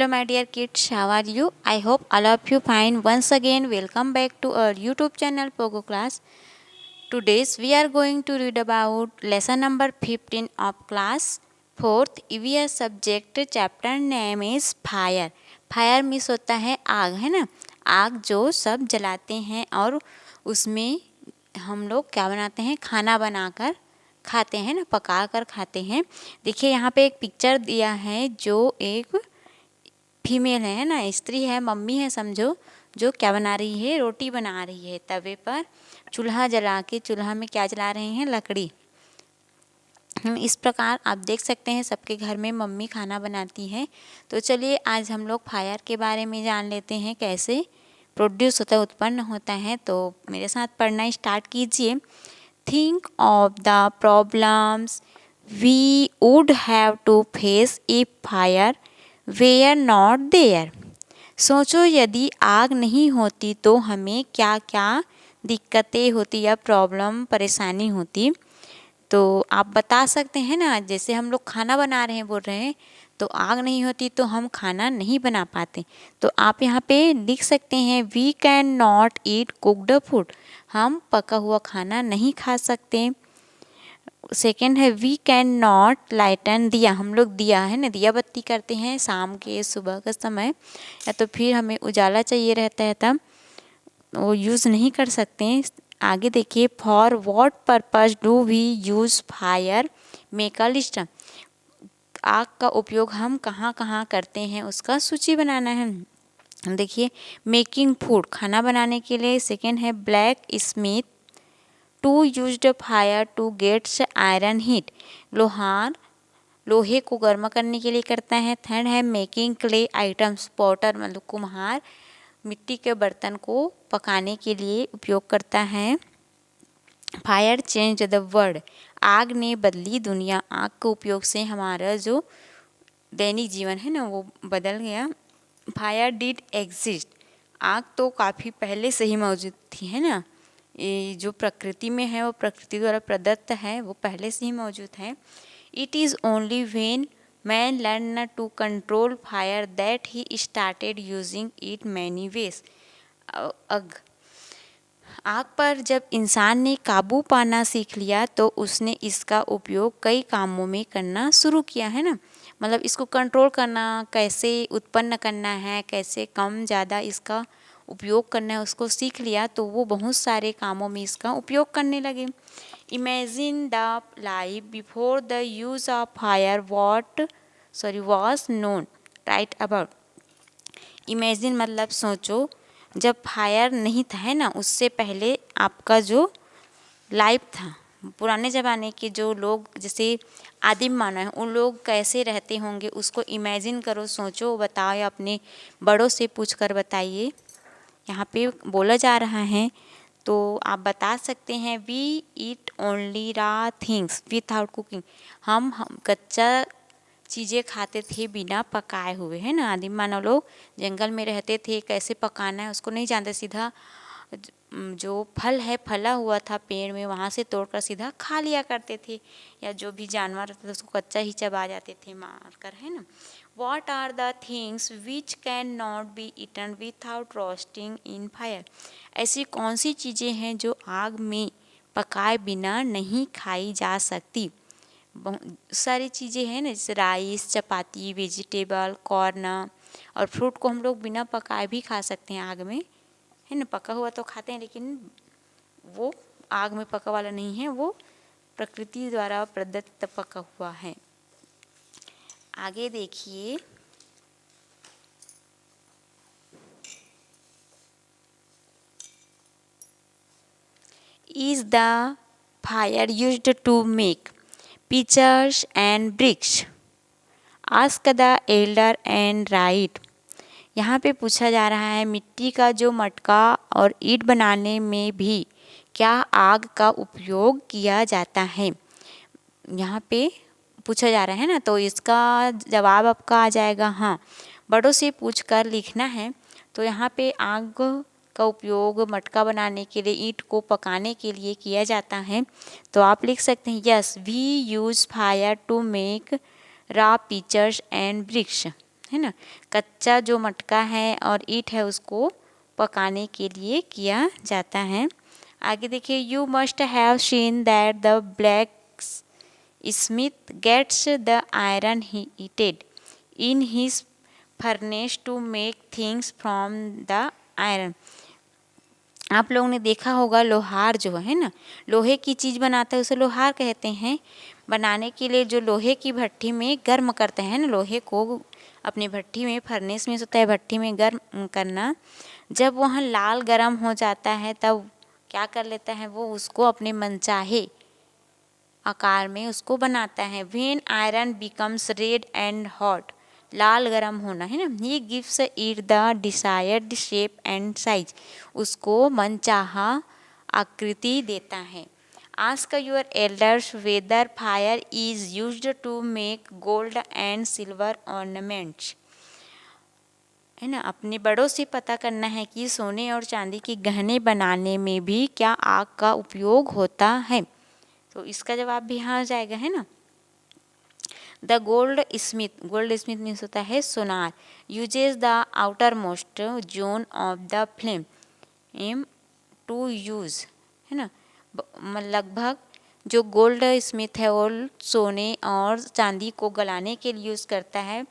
Hello my dear kids, how are you? I hope all of you fine. Once again, welcome back to our YouTube channel Pogo Class. Today's we are going to read about lesson number 15 of class 4th EVS subject. Chapter name is fire. Fire means होता है आग, है ना। आग जो सब जलाते हैं और उसमें हम लोग क्या बनाते हैं, खाना बनाकर खाते हैं ना, पका कर खाते हैं। देखिए यहाँ पे एक पिक्चर दिया है जो एक फीमेल है ना, स्त्री है, मम्मी है समझो, जो क्या बना रही है, रोटी बना रही है। तवे पर चूल्हा जला के, चूल्हा में क्या जला रहे हैं, लकड़ी। इस प्रकार आप देख सकते हैं सबके घर में मम्मी खाना बनाती है। तो चलिए आज हम लोग फायर के बारे में जान लेते हैं, कैसे प्रोड्यूस होता है, उत्पन्न होता है। तो मेरे साथ पढ़ना स्टार्ट कीजिए। Think of the problems we would have to face if fire were not there. सोचो यदि आग नहीं होती तो हमें क्या क्या दिक्कतें होती या प्रॉब्लम, परेशानी होती। तो आप बता सकते हैं ना, जैसे हम लोग खाना बना रहे हैं, बोल रहे हैं, तो आग नहीं होती तो हम खाना नहीं बना पाते। तो आप यहाँ पे लिख सकते हैं we can not eat cooked food, हम पका हुआ खाना नहीं खा सकते। सेकेंड है वी कैन नॉट लाइटन दिया, हम लोग दिया है ना, दिया बत्ती करते हैं शाम के, सुबह का समय, या तो फिर हमें उजाला चाहिए रहता है तब वो यूज़ नहीं कर सकते। आगे देखिए, for what purpose do we use fire, make a list. आग का उपयोग हम कहाँ कहाँ करते हैं उसका सूची बनाना है। देखिए, मेकिंग फूड, खाना बनाने के लिए। सेकेंड है black smith, to used fire to gets iron heat, लोहार लोहे को गर्म करने के लिए करता है। थर्ड है मेकिंग क्ले आइटम्स, पॉटर मतलब कुम्हार मिट्टी के बर्तन को पकाने के लिए उपयोग करता है। फायर चेंज द वर्ल्ड, आग ने बदली दुनिया, आग के उपयोग से हमारा जो दैनिक जीवन है ना वो बदल गया। फायर डिड एग्जिस्ट, आग तो काफ़ी पहले से ही मौजूद थी, है ना। ये जो प्रकृति में है वो प्रकृति द्वारा प्रदत्त है, वो पहले से ही मौजूद है। It is only when man learn to control fire that he started using it many ways. आग पर जब इंसान ने काबू पाना सीख लिया तो उसने इसका उपयोग कई कामों में करना शुरू किया, है ना। मतलब इसको कंट्रोल करना, कैसे उत्पन्न करना है, कैसे कम ज़्यादा इसका उपयोग करना है, उसको सीख लिया तो वो बहुत सारे कामों में इसका उपयोग करने लगे। Imagine the life before the use of fire was known right about. Imagine मतलब सोचो, जब फायर नहीं था, है ना, उससे पहले आपका जो लाइफ था, पुराने ज़माने के जो लोग जैसे आदिम मानव हैं उन लोग कैसे रहते होंगे, उसको इमेजिन करो, सोचो, बताओ या अपने बड़ों से पूछ कर बताइए। यहाँ पे बोला जा रहा है तो आप बता सकते हैं we eat only raw things without cooking, हम कच्चा चीज़ें खाते थे बिना पकाए हुए, है ना। आदिम मानव लोग जंगल में रहते थे, कैसे पकाना है उसको नहीं जानते, सीधा जो फल है फला हुआ था पेड़ में वहाँ से तोड़कर सीधा खा लिया करते थे, या जो भी जानवर रहते थे उसको कच्चा ही चबा जाते थे मार कर, है ना। What are the things which can not be eaten without roasting in fire, ऐसी कौन सी चीज़ें हैं जो आग में पकाए बिना नहीं खाई जा सकती। बहुत सारी चीज़ें हैं ना, जैसे राइस, चपाती, वेजिटेबल, कॉर्न और फ्रूट को हम लोग बिना पकाए भी खा सकते हैं आग में, है ना। पका हुआ तो खाते हैं लेकिन वो आग में पका वाला नहीं है, वो प्रकृति द्वारा प्रदत्त पका हुआ है। आगे देखिए, is the fire used to make pictures and bricks, ask the elder and write. यहाँ पे पूछा जा रहा है मिट्टी का जो मटका और ईंट बनाने में भी क्या आग का उपयोग किया जाता है, यहाँ पे पूछा जा रहा है ना। तो इसका जवाब आपका आ जाएगा हाँ, बड़ों से पूछ कर लिखना है। तो यहाँ पे आग का उपयोग मटका बनाने के लिए, ईंट को पकाने के लिए किया जाता है। तो आप लिख सकते हैं yes we use fire to make raw pictures and bricks, है ना, कच्चा जो मटका है और ईंट है उसको पकाने के लिए किया जाता है। आगे देखिए, you must have seen that the black smith gets the iron heated in his furnace to make things from the iron. आप लोगों ने देखा होगा लोहार जो है ना, लोहे की चीज़ बनाता है उसे लोहार कहते हैं। बनाने के लिए जो लोहे की भट्टी में गर्म करते हैं ना, लोहे को अपनी भट्टी में, फर्नेस में होता है भट्टी में गर्म करना, जब वहाँ लाल गर्म हो जाता है तब क्या कर लेता है वो, उसको अपने मनचाहे आकार में उसको बनाता है। When iron becomes red and hot, लाल गरम होना है ना, he gives it the desired shape and size, उसको मनचाहा आकृति देता है। Ask your elders whether fire is used to make gold and silver ornaments, है ना, अपने बड़ों से पता करना है कि सोने और चांदी के गहने बनाने में भी क्या आग का उपयोग होता है। तो इसका जवाब भी हाँ आ जाएगा, है ना। द गोल्ड स्मिथ मीन्स होता है सोनार, uses the outermost zone of the flame aim to use, है ना, लगभग जो गोल्ड स्मिथ है वो सोने और चांदी को गलाने के लिए यूज़ करता है,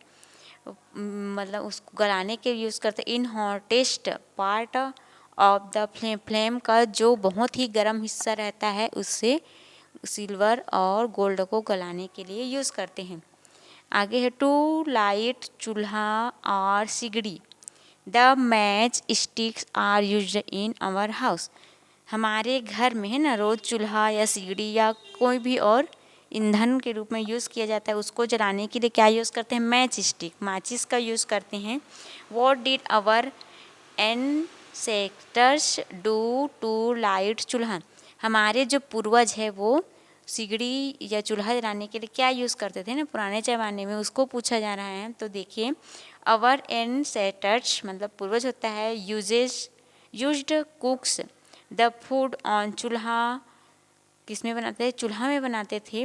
मतलब उसको गलाने के लिए यूज़ करते हैं। In hottest part of the flame का जो बहुत ही गर्म हिस्सा रहता है उससे सिल्वर और गोल्ड को गलाने के लिए यूज़ करते हैं। आगे है टू लाइट चूल्हा और सिगड़ी, the match sticks are used in our house. हमारे घर में है ना रोज़ चूल्हा या सिगड़ी या कोई भी और ईंधन के रूप में यूज़ किया जाता है, उसको जलाने के लिए क्या यूज़ करते हैं, मैच स्टिक, माचिस का यूज़ करते हैं। What did our ancestors do to light chulha, हमारे जो पूर्वज है वो सिगड़ी या चूल्हा जलाने के लिए क्या यूज़ करते थे ना पुराने ज़माने में, उसको पूछा जा रहा है। तो देखिए, आवर एनसेस्टर्स मतलब पूर्वज होता है, used cooks the food on chulha, किस में बनाते थे, चूल्हा में बनाते थे।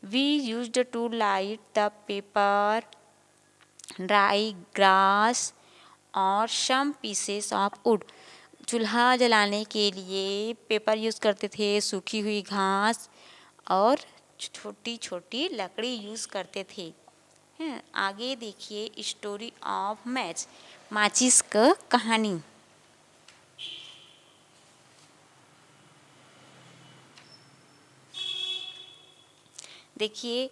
We used to light the paper, dry grass और सम पीसेस ऑफ वुड, चूल्हा जलाने के लिए पेपर यूज़ करते थे, सूखी हुई घास और छोटी छोटी लकड़ी यूज़ करते थे। हैं, आगे देखिए स्टोरी ऑफ मैच, माचिस का कहानी। देखिए,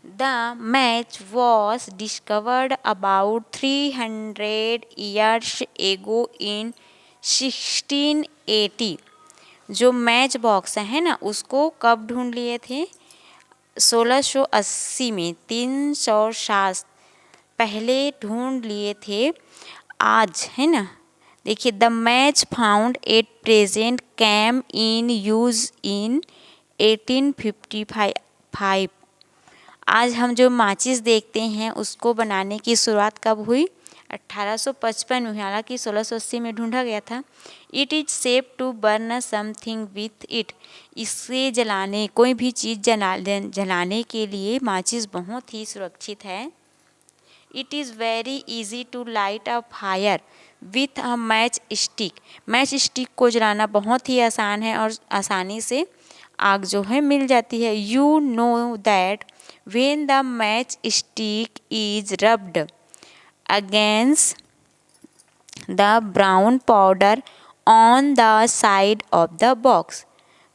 the match was discovered about 300 years ago इन 1680। जो मैच बॉक्स है ना उसको कब ढूंढ लिए थे, 1680 में, 300 साल पहले ढूंढ लिए थे। आज है ना, देखिए, the match found at present came in use in 1855। आज हम जो माचिस देखते हैं उसको बनाने की शुरुआत कब हुई, 1855 में, हालांकि 1680 में ढूंढा गया था। It is safe to burn something with it, इससे जलाने, कोई भी चीज़ जलाने के लिए माचिस बहुत ही सुरक्षित है। It is very easy to light a fire with a match stick, match stick को जलाना बहुत ही आसान है और आसानी से आग जो है मिल जाती है। You know that when the match stick is rubbed against the brown powder on the side of the box,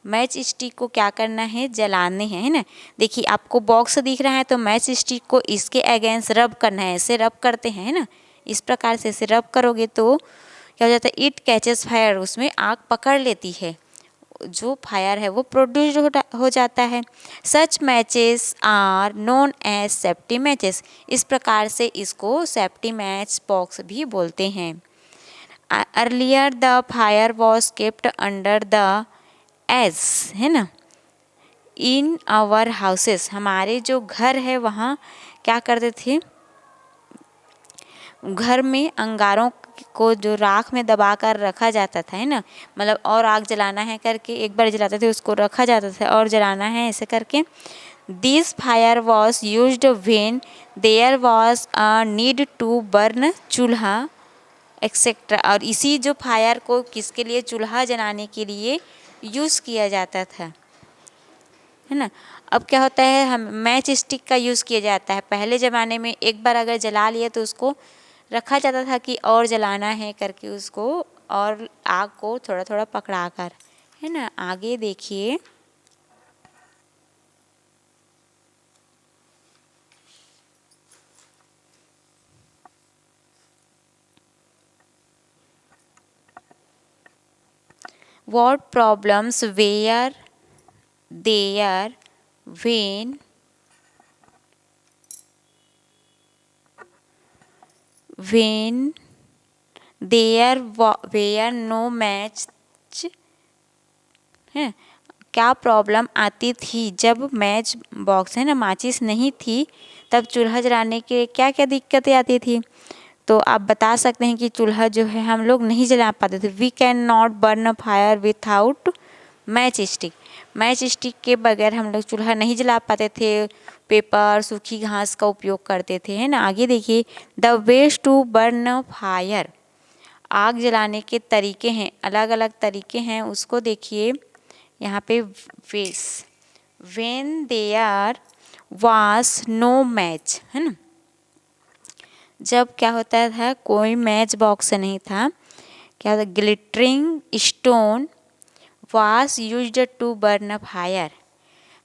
match stick को क्या करना है, जलाने हैं, है ना। देखिए, आपको बॉक्स दिख रहा है तो मैच स्टिक को इसके अगेंस्ट रब करना है, ऐसे रब करते हैं ना, इस प्रकार से ऐसे रब करोगे तो क्या हो जाता है, इट कैचेस फायर, उसमें आग पकड़ लेती है, जो फायर है वो प्रोड्यूस हो जाता है। Such matches are known as safety matches, इस प्रकार से इसको सेफ्टी मैच बॉक्स भी बोलते हैं। Earlier the fire was kept under the age, है ना, इन आवर हाउसेस, हमारे जो घर है वहाँ क्या करते थे, घर में अंगारों को जो राख में दबा कर रखा जाता था, है ना, मतलब और आग जलाना है करके एक बार जलाते थे, उसको रखा जाता था और जलाना है ऐसे करके, this fire was used when there was a need to burn chulha etcetera. और इसी जो फायर को किसके लिए, चूल्हा जलाने के लिए यूज़ किया जाता था, है ना। अब क्या होता है, हम मैच स्टिक का यूज़ किया जाता है। पहले ज़माने में एक बार अगर जला लिए तो उसको रखा जाता था कि और जलाना है करके उसको, और आग को थोड़ा थोड़ा पकड़ा कर, है ना। आगे देखिए, what problems were there when there were no match, है। क्या प्रॉब्लम आती थी जब मैच बॉक्स, है ना, माचिस नहीं थी, तब चूल्हा जलाने के क्या क्या दिक्कतें आती थी। तो आप बता सकते हैं कि चूल्हा जो है हम लोग नहीं जला पाते थे। We can not burn a fire without match stick. Match stick के बगैर हम लोग चूल्हा नहीं जला पाते थे। पेपर, सूखी घास का उपयोग करते थे, है ना। आगे देखिए, the ways to burn a fire. आग जलाने के तरीके हैं, अलग अलग तरीके हैं, उसको देखिए यहाँ पे। Ways, when there was no match, है ना। जब क्या होता था, कोई मैच बॉक्स नहीं था, क्या होता, glittering stone was used to burn a fire.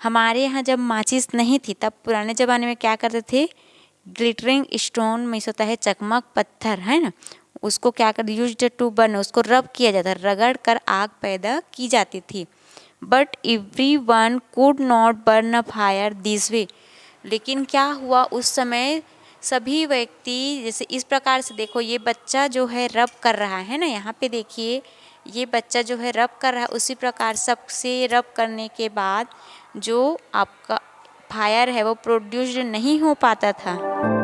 हमारे यहाँ जब माचिस नहीं थी तब पुराने ज़माने में क्या करते थे, ग्लिटरिंग स्टोन में होता है चकमक पत्थर, है ना, उसको क्या कर यूज्ड टू बर्न, उसको रब किया जाता, रगड़ कर आग पैदा की जाती थी। But every one could not burn a fire this way. लेकिन क्या हुआ उस समय, सभी व्यक्ति, जैसे इस प्रकार से देखो, ये बच्चा जो है रब कर रहा है ना, यहाँ पे देखिए, ये बच्चा जो है रब कर रहा है, उसी प्रकार सबसे रब करने के बाद जो आपका फायर है वो प्रोड्यूस्ड नहीं हो पाता था।